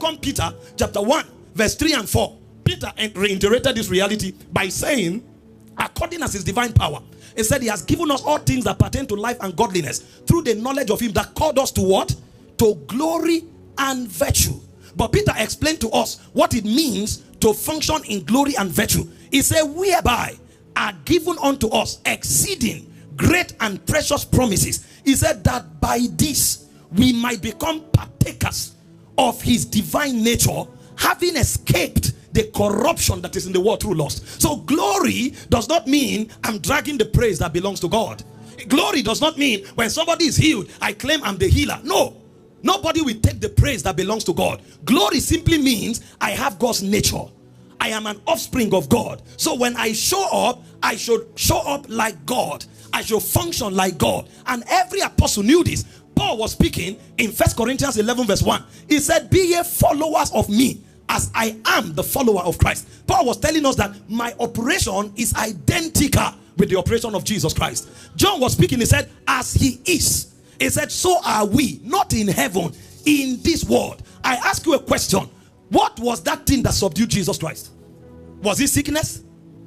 2 Peter chapter 1 verse 3 and 4. Peter reiterated this reality by saying, according as his divine power, he said he has given us all things that pertain to life and godliness through the knowledge of him that called us to what? To glory and virtue. But Peter explained to us what it means to function in glory and virtue. He said, whereby are given unto us exceeding great and precious promises. He said that by this we might become partakers of his divine nature, having escaped the corruption that is in the world through lust. So glory does not mean I'm dragging the praise that belongs to God. Glory does not mean when somebody is healed, I claim I'm the healer. No. Nobody will take the praise that belongs to God. Glory simply means I have God's nature. I am an offspring of God. So when I show up, I should show up like God. I should function like God. And every apostle knew this. Paul was speaking in 1 Corinthians 11 verse 1. He said, be ye followers of me as I am the follower of Christ. Paul was telling us that my operation is identical with the operation of Jesus Christ. John was speaking, he said, as he is. He said, so are we, not in heaven, in this world. I ask you a question. What was that thing that subdued Jesus Christ? Was it sickness?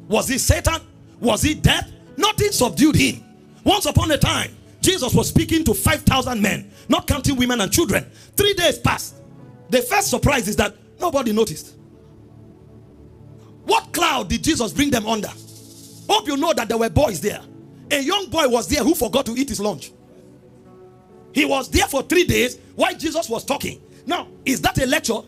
Was it Satan? Was it death? Nothing subdued him. Once upon a time, Jesus was speaking to 5,000 men, not counting women and children. 3 days passed. The first surprise is that nobody noticed. What cloud did Jesus bring them under? Hope you know that there were boys there. A young boy was there who forgot to eat his lunch. He was there for 3 days while Jesus was talking. Now, is that a lecture?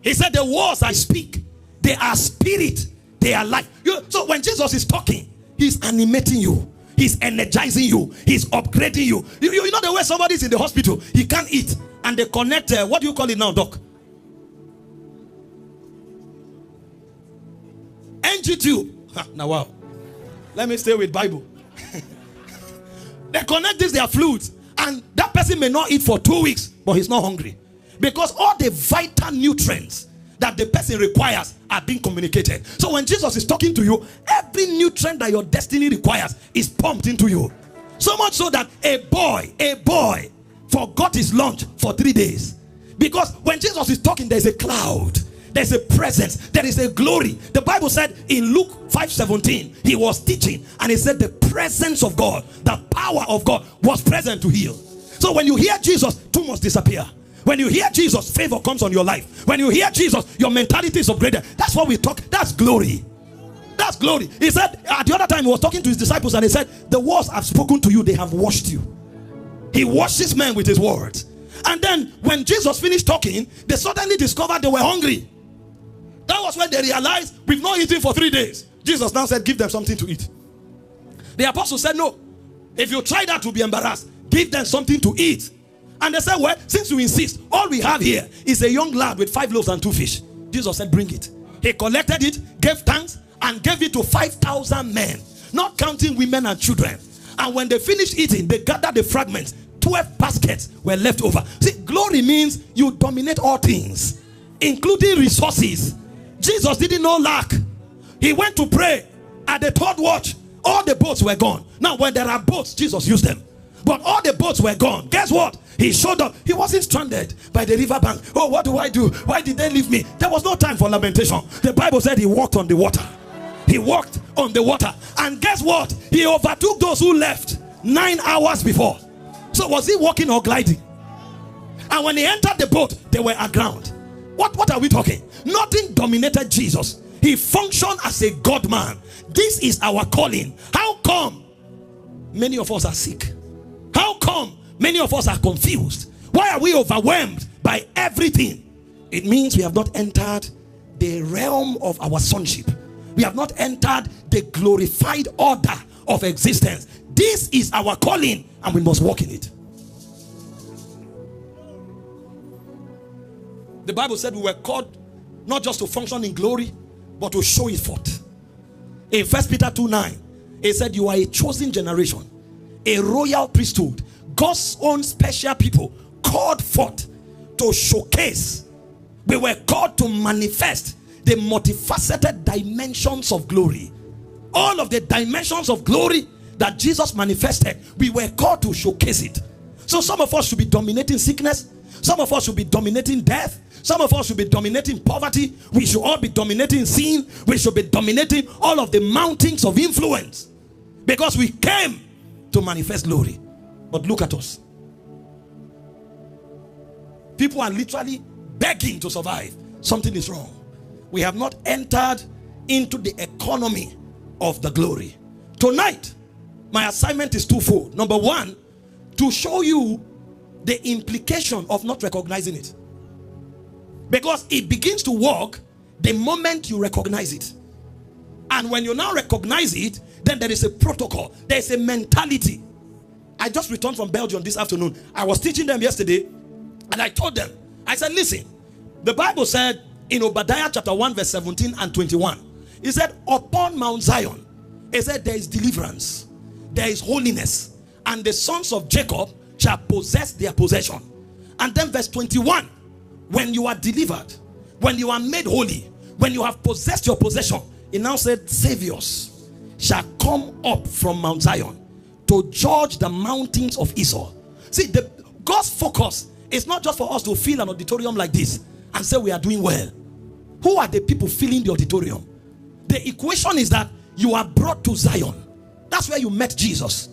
He said, the words I speak, they are spirit, they are life. So when Jesus is talking, he's animating you. He's energizing you. He's upgrading you. You know the way somebody's in the hospital, he can't eat. And they connect, what do you call it now, doc? NG tube. Now, wow. Let me stay with Bible. They connect this, their fluids. And that person may not eat for 2 weeks, but he's not hungry. Because all the vital nutrients that the person requires are being communicated. So when Jesus is talking to you, every nutrient that your destiny requires is pumped into you. So much so that a boy forgot his lunch for 3 days. Because when Jesus is talking, there's a cloud. There's a presence. There is a glory. The Bible said in Luke 5:17, he was teaching and he said the presence of God, the power of God was present to heal. So when you hear Jesus, tumors disappear. When you hear Jesus, favor comes on your life. When you hear Jesus, your mentality is upgraded. That's what we talk. That's glory. That's glory. He said at the other time he was talking to his disciples and he said, the words I've spoken to you, they have washed you. He washes men with his words. And then when Jesus finished talking, they suddenly discovered they were hungry. That was when they realized we've not eaten for 3 days. Jesus now said, give them something to eat. The apostles said, no. If you try that, you'll be embarrassed. Give them something to eat. And they said, well, since you insist, all we have here is a young lad with 5 loaves and 2 fish. Jesus said, bring it. He collected it, gave thanks, and gave it to 5,000 men, not counting women and children. And when they finished eating, they gathered the fragments. 12 baskets were left over. See, glory means you dominate all things, including resources. Jesus didn't know lack. He went to pray. At the 3rd watch, all the boats were gone. Now, when there are boats, Jesus used them. But all the boats were gone. Guess what? He showed up. He wasn't stranded by the riverbank. Oh, what do I do? Why did they leave me? There was no time for lamentation. The Bible said he walked on the water. He walked on the water. And guess what? He overtook those who left 9 hours before. So was he walking or gliding? And when he entered the boat, they were aground. What are we talking? Nothing dominated Jesus. He functioned as a God man. This is our calling. How come many of us are sick? How come many of us are confused? Why are we overwhelmed by everything? It means we have not entered the realm of our sonship. We have not entered the glorified order of existence. This is our calling and we must walk in it. The Bible said we were called not just to function in glory, but to show it forth. In 1 Peter 2:9, it said you are a chosen generation, a royal priesthood, God's own special people, called forth to showcase. We were called to manifest the multifaceted dimensions of glory. All of the dimensions of glory that Jesus manifested, we were called to showcase it. So some of us should be dominating sickness. Some of us should be dominating death. Some of us should be dominating poverty. We should all be dominating sin. We should be dominating all of the mountains of influence. Because we came to manifest glory. But look at us. People are literally begging to survive. Something is wrong. We have not entered into the economy of the glory. Tonight, my assignment is twofold. Number one, to show you the implication of not recognizing it. Because it begins to work the moment you recognize it. And when you now recognize it, then there is a protocol. There is a mentality. I just returned from Belgium this afternoon. I was teaching them yesterday, and I told them, I said, listen, the Bible said in Obadiah chapter 1 verse 17 and 21, it said, upon Mount Zion, it said there is deliverance, there is holiness, and the sons of Jacob shall possess their possession. And then verse 21, when you are delivered, when you are made holy, when you have possessed your possession, it now said saviors shall come up from Mount Zion to judge the mountains of Esau. See, God's focus is not just for us to fill an auditorium like this and say we are doing well. Who are the people filling the auditorium? The equation is that you are brought to Zion. That's where you met Jesus.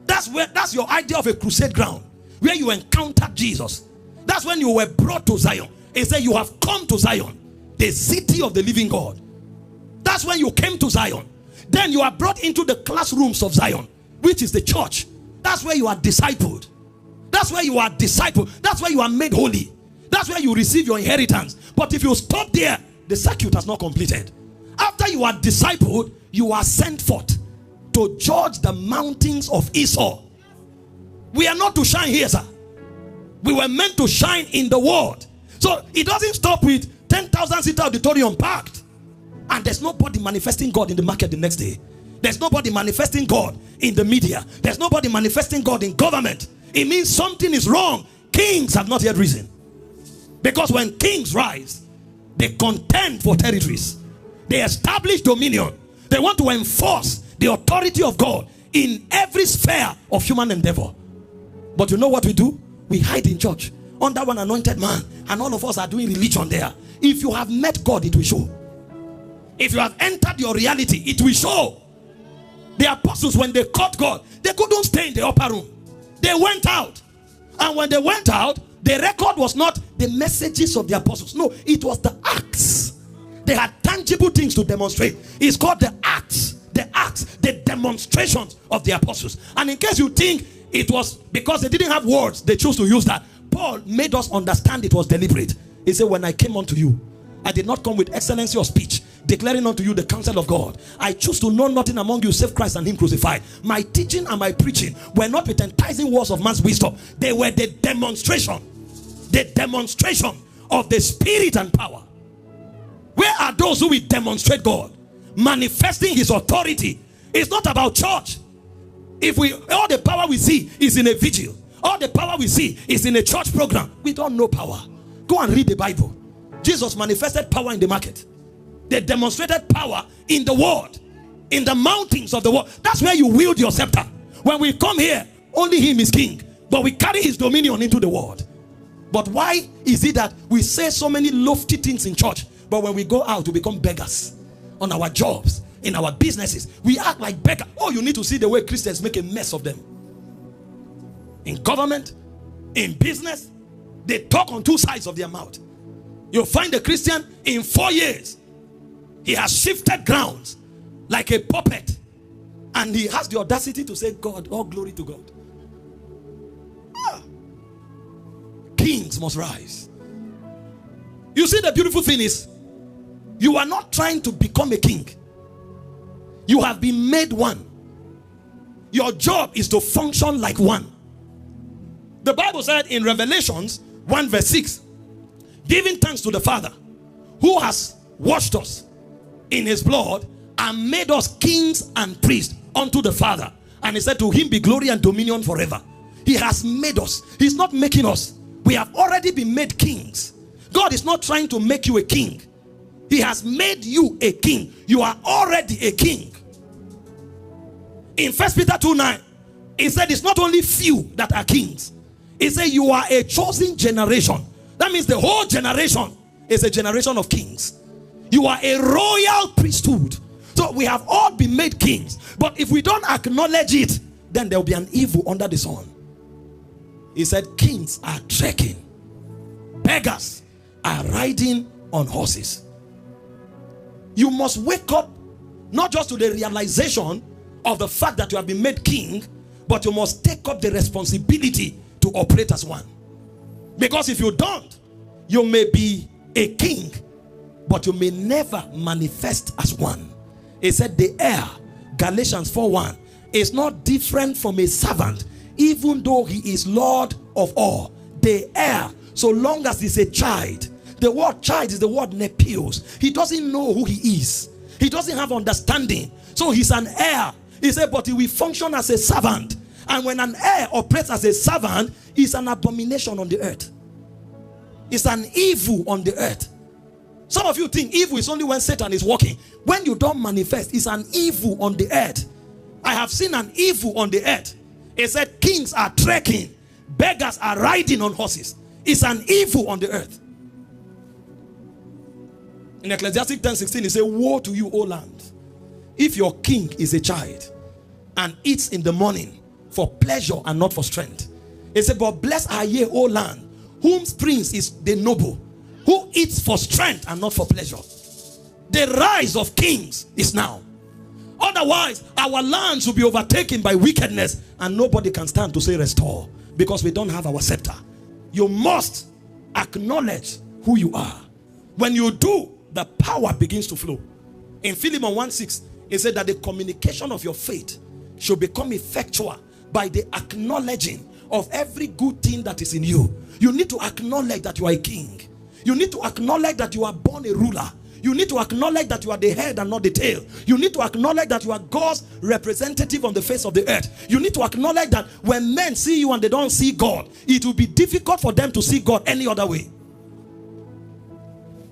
That's your idea of a crusade ground, where you encountered Jesus. That's when you were brought to Zion. It said you have come to Zion, the city of the living God. That's when you came to Zion. Then you are brought into the classrooms of Zion, which is the church. That's where you are discipled. That's where you are discipled. That's where you are made holy. That's where you receive your inheritance. But if you stop there, the circuit has not completed. After you are discipled, you are sent forth to judge the mountains of Esau. We are not to shine here, sir. We were meant to shine in the world. So it doesn't stop with 10,000 seater auditorium packed and there's nobody manifesting God in the market the next day. There's nobody manifesting God in the media. There's nobody manifesting God in government. It means something is wrong. Kings have not yet risen. Because when kings rise, they contend for territories. They establish dominion. They want to enforce the authority of God in every sphere of human endeavor. But you know what we do? We hide in church under one anointed man, and all of us are doing religion there. If you have met God, it will show. If you have entered your reality, it will show. The apostles, when they caught God, they couldn't stay in the upper room. They went out. And when they went out, the record was not the messages of the apostles. No, it was the acts. They had tangible things to demonstrate. It's called the acts. The acts, the demonstrations of the apostles. And in case you think it was because they didn't have words, they chose to use that, Paul made us understand it was deliberate. He said, when I came unto you, I did not come with excellency of speech, declaring unto you the counsel of God. I choose to know nothing among you save Christ and him crucified. My teaching and my preaching were not with enticing words of man's wisdom. They were the demonstration of the spirit and power. Where are those who will demonstrate God? Manifesting his authority. It's not about church. If all the power we see is in a vigil, all the power we see is in a church program, we don't know power. Go and read the Bible. Jesus manifested power in the market. They demonstrated power in the world, in the mountains of the world. That's where you wield your scepter. When we come here, only him is king, but we carry his dominion into the world. But why is it that we say so many lofty things in church, but when we go out we become beggars? On our jobs, in our businesses, we act like beggars. Oh, you need to see the way Christians make a mess of them. In government, in business, they talk on two sides of their mouth. You'll find a Christian in 4 years, he has shifted grounds like a puppet, and he has the audacity to say, God, all glory to God. Kings must rise. You see, the beautiful thing is, you are not trying to become a king. You have been made one. Your job is to function like one. The Bible said in Revelations 1 verse 6, giving thanks to the Father who has washed us in his blood and made us kings and priests unto the Father. And he said, to him be glory and dominion forever. He has made us. He's not making us. We have already been made kings. God is not trying to make you a king. He has made you a king. You are already a king. In 1 Peter 2:9, he said it's not only few that are kings. He said, you are a chosen generation. That means the whole generation is a generation of kings. You are a royal priesthood. So we have all been made kings. But if we don't acknowledge it, then there will be an evil under the sun. He said, kings are trekking. Beggars are riding on horses. You must wake up not just to the realization of the fact that you have been made king, but you must take up the responsibility to operate as one. Because if you don't, you may be a king, but you may never manifest as one. He said the heir, Galatians 4:1, is not different from a servant, even though he is Lord of all. The heir, so long as he's a child. The word child is the word nepios. He doesn't know who he is. He doesn't have understanding. So he's an heir. He said, but he will function as a servant. And when an heir operates as a servant, it's an abomination on the earth. It's an evil on the earth. Some of you think evil is only when Satan is working. When you don't manifest, it's an evil on the earth. I have seen an evil on the earth. It said kings are trekking. Beggars are riding on horses. It's an evil on the earth. In Ecclesiastes 10:16, it says, woe to you, O land, if your king is a child and eats in the morning for pleasure and not for strength. It said, but blessed are ye, O land, whose prince is the noble, who eats for strength and not for pleasure. The rise of kings is now. Otherwise, our lands will be overtaken by wickedness and nobody can stand to say restore, because we don't have our scepter. You must acknowledge who you are. When you do, the power begins to flow. In Philemon 1:6, it said that the communication of your faith should become effectual by the acknowledging of every good thing that is in you. You need to acknowledge that you are a king. You need to acknowledge that you are born a ruler. You need to acknowledge that you are the head and not the tail. You need to acknowledge that you are God's representative on the face of the earth. You need to acknowledge that when men see you and they don't see God, it will be difficult for them to see God any other way.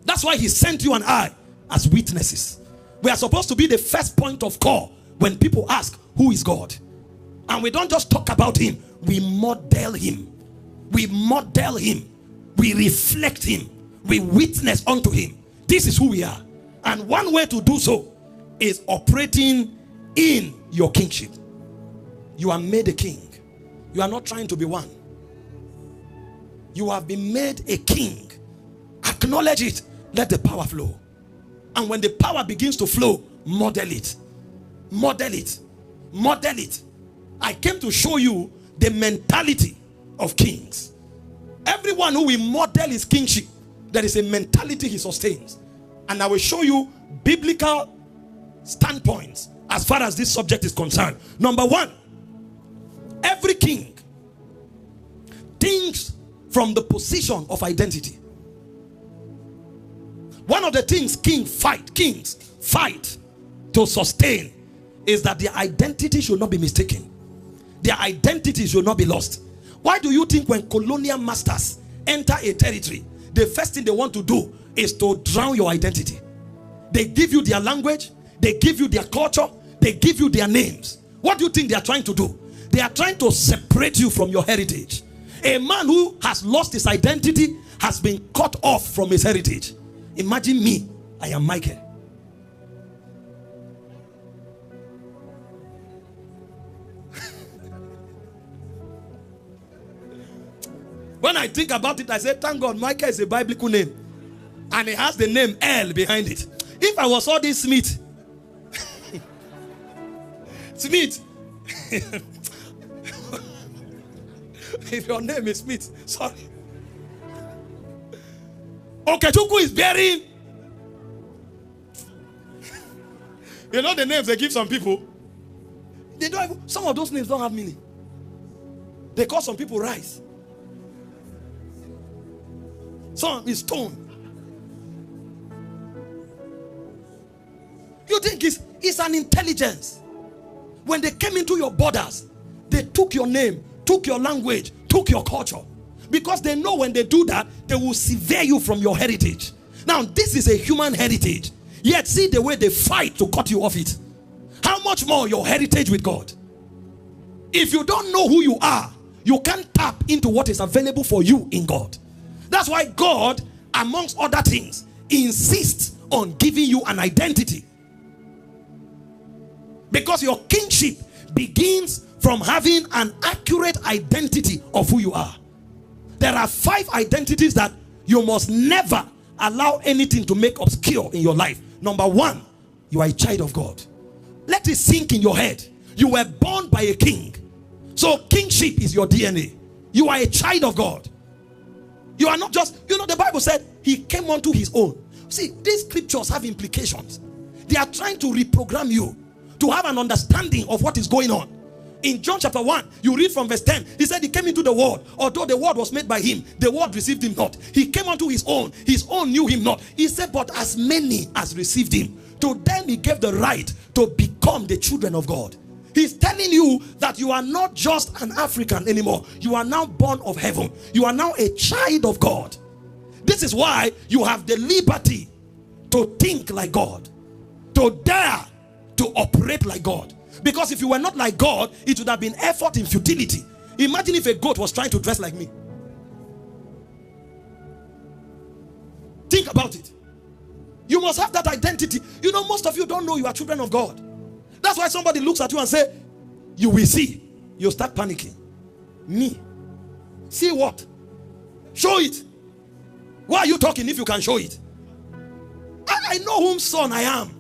That's why he sent you and I as witnesses. We are supposed to be the first point of call when people ask, who is God? And we don't just talk about him, we model him. We model him. We reflect him. We witness unto him. This is who we are. And one way to do so is operating in your kingship. You are made a king. You are not trying to be one. You have been made a king. Acknowledge it. Let the power flow. And when the power begins to flow, model it. Model it. Model it. I came to show you the mentality of kings. Everyone who will model his kingship, there is a mentality he sustains. And I will show you biblical standpoints as far as this subject is concerned. Number one, every king thinks from the position of identity. One of the things kings fight to sustain is that their identity should not be mistaken. Their identity should not be lost. Why do you think when colonial masters enter a territory, the first thing they want to do is to drown your identity? They give you their language, they give you their culture, they give you their names. What do you think they are trying to do? They are trying to separate you from your heritage. A man who has lost his identity has been cut off from his heritage. Imagine me, I am Michael. When I think about it, I say, thank God, Michael is a biblical name. And it has the name L behind it. If I was all this Smith, Smith, if your name is Smith, sorry. Okechukwu is bearing. You know the names they give some people? They don't have, some of those names don't have meaning. They call some people rice. Some is stone. You think it's an intelligence. When they came into your borders, they took your name, took your language, took your culture. Because they know when they do that, they will sever you from your heritage. Now, this is a human heritage. Yet, see the way they fight to cut you off it. How much more your heritage with God? If you don't know who you are, you can't tap into what is available for you in God. That's why God, amongst other things, insists on giving you an identity. Because your kingship begins from having an accurate identity of who you are. There are 5 identities that you must never allow anything to make obscure in your life. Number 1, you are a child of God. Let it sink in your head. You were born by a king. So kingship is your DNA. You are a child of God. You are not just, the Bible said he came unto his own. See, these scriptures have implications. They are trying to reprogram you to have an understanding of what is going on. In John chapter 1, you read from verse 10. He said he came into the world. Although the world was made by him, the world received him not. He came unto his own knew him not. He said, but as many as received him, to them he gave the right to become the children of God. He's telling you that you are not just an African anymore. You are now born of heaven. You are now a child of God. This is why you have the liberty to think like God, to dare to operate like God. Because if you were not like God, it would have been effort in futility. Imagine if a goat was trying to dress like me. Think about it. You must have that identity. Most of you don't know you are children of God. That's why somebody looks at you and say, you will see. You start panicking. Me? See what? Show it. Why are you talking if you can show it? I know whom son I am.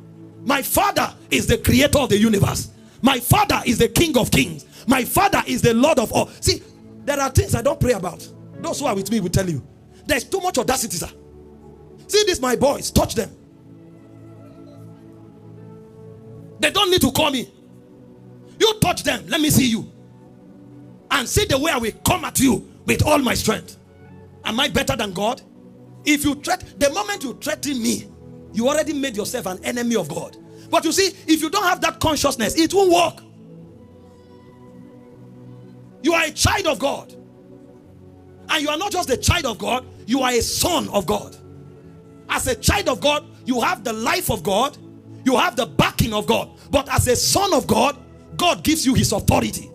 My father is the creator of the universe. My father is the king of kings. My father is the Lord of all. See, there are things I don't pray about. Those who are with me will tell you. There's too much audacity, sir. See this, my boys, touch them. They don't need to call me. You touch them, let me see you. And see the way I will come at you with all my strength. Am I better than God? If you the moment you threaten me, you already made yourself an enemy of God. But you see, if you don't have that consciousness, it won't work. You are a child of God. And you are not just a child of God, you are a son of God. As a child of God, you have the life of God, you have the backing of God. But as a son of God, God gives you his authority.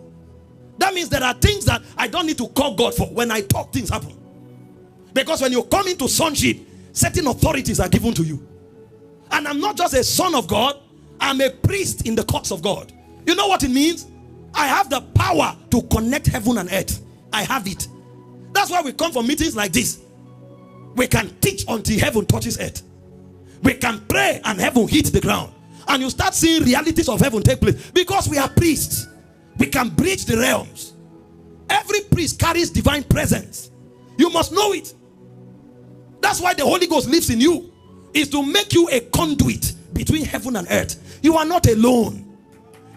That means there are things that I don't need to call God for. When I talk, things happen. Because when you come into sonship, certain authorities are given to you. And I'm not just a son of God, I'm a priest in the courts of God. You know what it means? I have the power to connect heaven and earth. I have it. That's why we come for meetings like this. We can teach until heaven touches earth. We can pray and heaven hits the ground. And you start seeing realities of heaven take place. Because we are priests. We can bridge the realms. Every priest carries divine presence. You must know it. That's why the Holy Ghost lives in you. Is to make you a conduit between heaven and earth. You are not alone.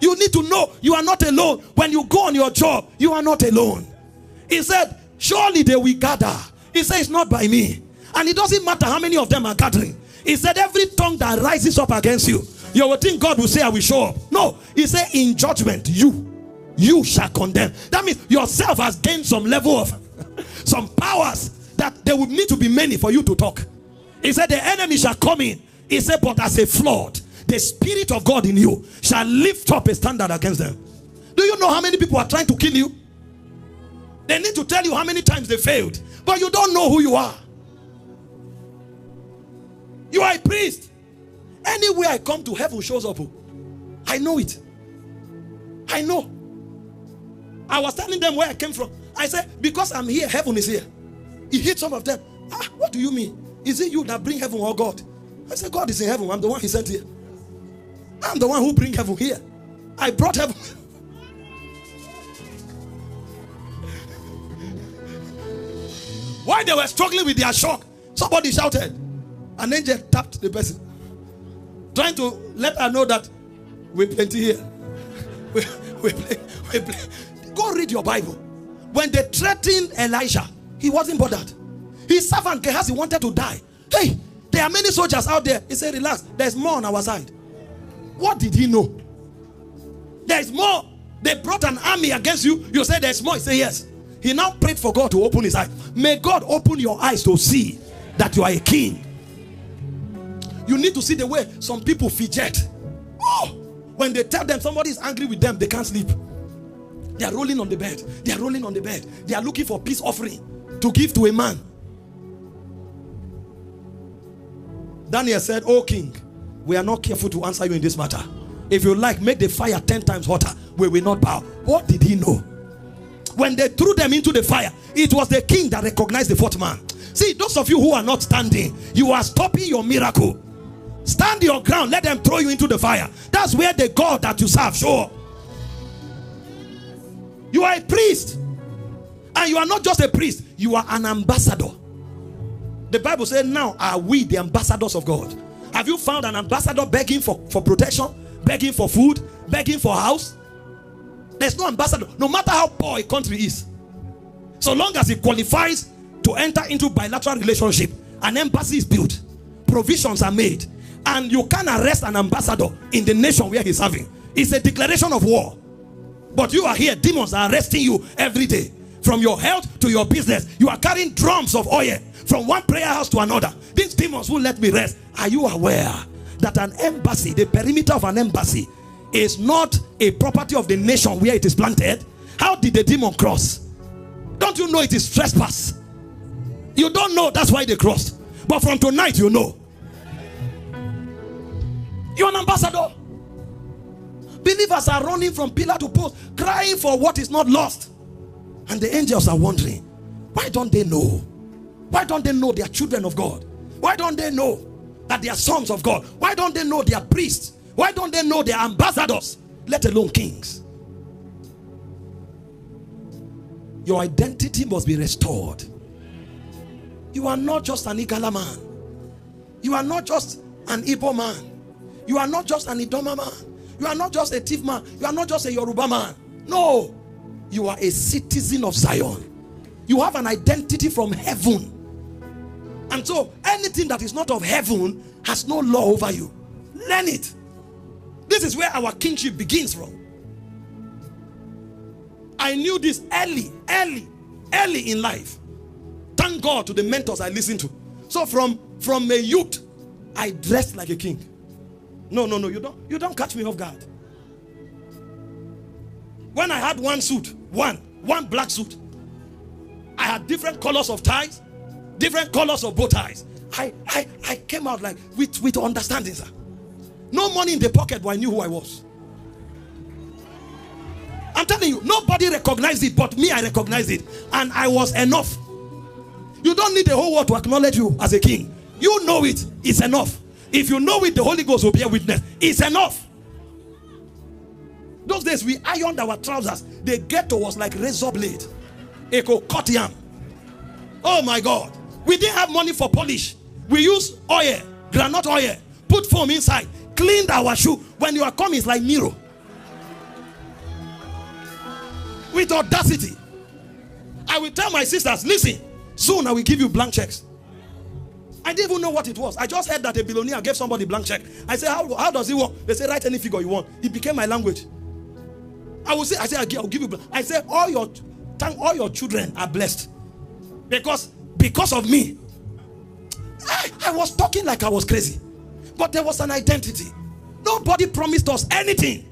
You need to know you are not alone. When you go on your job, you are not alone. He said, surely they will gather. He said, it's not by me. And it doesn't matter how many of them are gathering. He said, every tongue that rises up against you, you will think God will say, I will show up. No, he said, in judgment, you shall condemn. That means yourself has gained some level of some powers that there would need to be many for you to talk. He said, the enemy shall come in. He said, but as a flood, the Spirit of God in you shall lift up a standard against them. Do you know how many people are trying to kill you? They need to tell you how many times they failed. But you don't know who you are. You are a priest. Anywhere I come to, heaven shows up. I know it. I know. I was telling them where I came from. I said, because I'm here, heaven is here. He hit some of them. What do you mean? Is it you that bring heaven or God? I said, God is in heaven. I'm the one he sent here. I'm the one who bring heaven here. I brought heaven. While they were struggling with their shock, somebody shouted. An angel tapped the person, trying to let her know that we're plenty here. we play. Go read your Bible. When they threatened Elijah, he wasn't bothered. His servant Gehazi wanted to die. Hey, there are many soldiers out there. He said, relax, there's more on our side. What did he know? There's more. They brought an army against you. You say there's more. He said yes. He now prayed for God to open his eyes. May God open your eyes to see that you are a king. You need to see the way some people fidget. Oh, when they tell them somebody is angry with them, they can't sleep. They are rolling on the bed. They are rolling on the bed. They are looking for peace offering to give to a man. Daniel said, "Oh king, we are not careful to answer you in this matter. If you like, make the fire 10 times hotter. We will not bow." What did he know? When they threw them into the fire, it was the king that recognized the fourth man. See, those of you who are not standing, you are stopping your miracle. Stand your ground. Let them throw you into the fire. That's where the God that you serve show up. You are a priest. And you are not just a priest. You are an ambassador. The Bible says, now are we the ambassadors of God. Have you found an ambassador begging for protection? Begging for food? Begging for a house? There's no ambassador. No matter how poor a country is. So long as it qualifies to enter into bilateral relationship, an embassy is built. Provisions are made. And you can't arrest an ambassador in the nation where he's serving. It's a declaration of war. But you are here, demons are arresting you every day. From your health to your business, you are carrying drums of oil from one prayer house to another. These demons won't let me rest. Are you aware that an embassy, the perimeter of an embassy, is not a property of the nation where it is planted? How did the demon cross? Don't you know it is trespass? You don't know, that's why they crossed. But from tonight you know. You're an ambassador. Believers are running from pillar to post, crying for what is not lost. And the angels are wondering, why don't they know? Why don't they know they are children of God? Why don't they know that they are sons of God? Why don't they know they are priests? Why don't they know they are ambassadors, let alone kings? Your identity must be restored. You are not just an Igala man. You are not just an Igbo man. You are not just an Idoma man. You are not just a thief man. You are not just a Yoruba man. No. You are a citizen of Zion. You have an identity from heaven. And so anything that is not of heaven has no law over you. Learn it. This is where our kingship begins from. I knew this early in life. Thank God to the mentors I listened to. So from a youth, I dressed like a king. No, you don't catch me off guard. When I had one suit, one black suit, I had different colors of ties, different colors of bow ties. I came out like with understanding, sir. No money in the pocket, but I knew who I was. I'm telling you, nobody recognized it, but me, I recognized it. And I was enough. You don't need the whole world to acknowledge you as a king. You know it. It's enough. If you know it, the Holy Ghost will bear witness. It's enough. Those days, we ironed our trousers. The ghetto was like razor blade. Echo cut yam. Oh my God. We didn't have money for polish. We used oil, granite oil, put foam inside, cleaned our shoe. When you are coming, it's like mirror. With audacity. I will tell my sisters, listen, soon I will give you blank checks. I didn't even know what it was. I just heard that a billionaire gave somebody a blank check. I said, how does it work? They say, write any figure you want. It became my language. I said, I'll give you. I said, all your children are blessed. Because of me. I was talking like I was crazy. But there was an identity. Nobody promised us anything.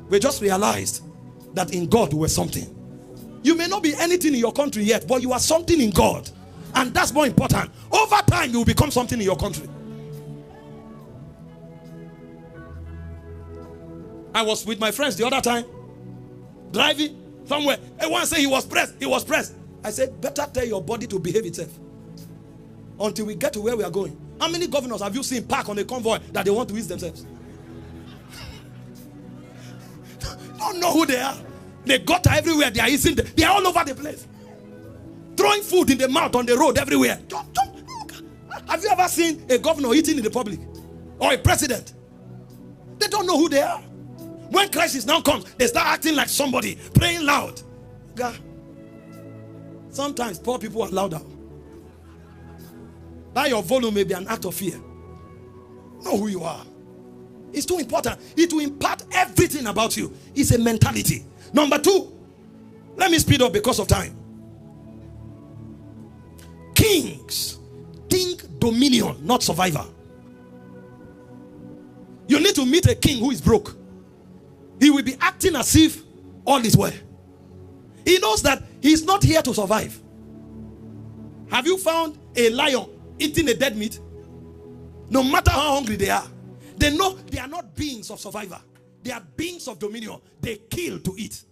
We just realized that in God we were something. You may not be anything in your country yet, but you are something in God. And that's more important. Over time, you will become something in your country. I was with my friends the other time, driving somewhere. Everyone said he was pressed. He was pressed. I said, better tell your body to behave itself until we get to where we are going. How many governors have you seen park on a convoy that they want to ease themselves? Don't know who they are. They got everywhere. They are eating. They are all over the place. Throwing food in the mouth on the road everywhere. Have you ever seen a governor eating in the public? Or a president? They don't know who they are. When crisis now comes, they start acting like somebody, praying loud. God. Sometimes poor people are louder. That your volume may be an act of fear. Know who you are. It's too important. It will impart everything about you. It's a mentality. Number two, let me speed up because of time. Kings think dominion, not survivor. You need to meet a king who is broke. He will be acting as if all is well. He knows that he's not here to survive. Have you found a lion eating a dead meat? No matter how hungry they are, they know they are not beings of survivor. They are beings of dominion. They kill to eat.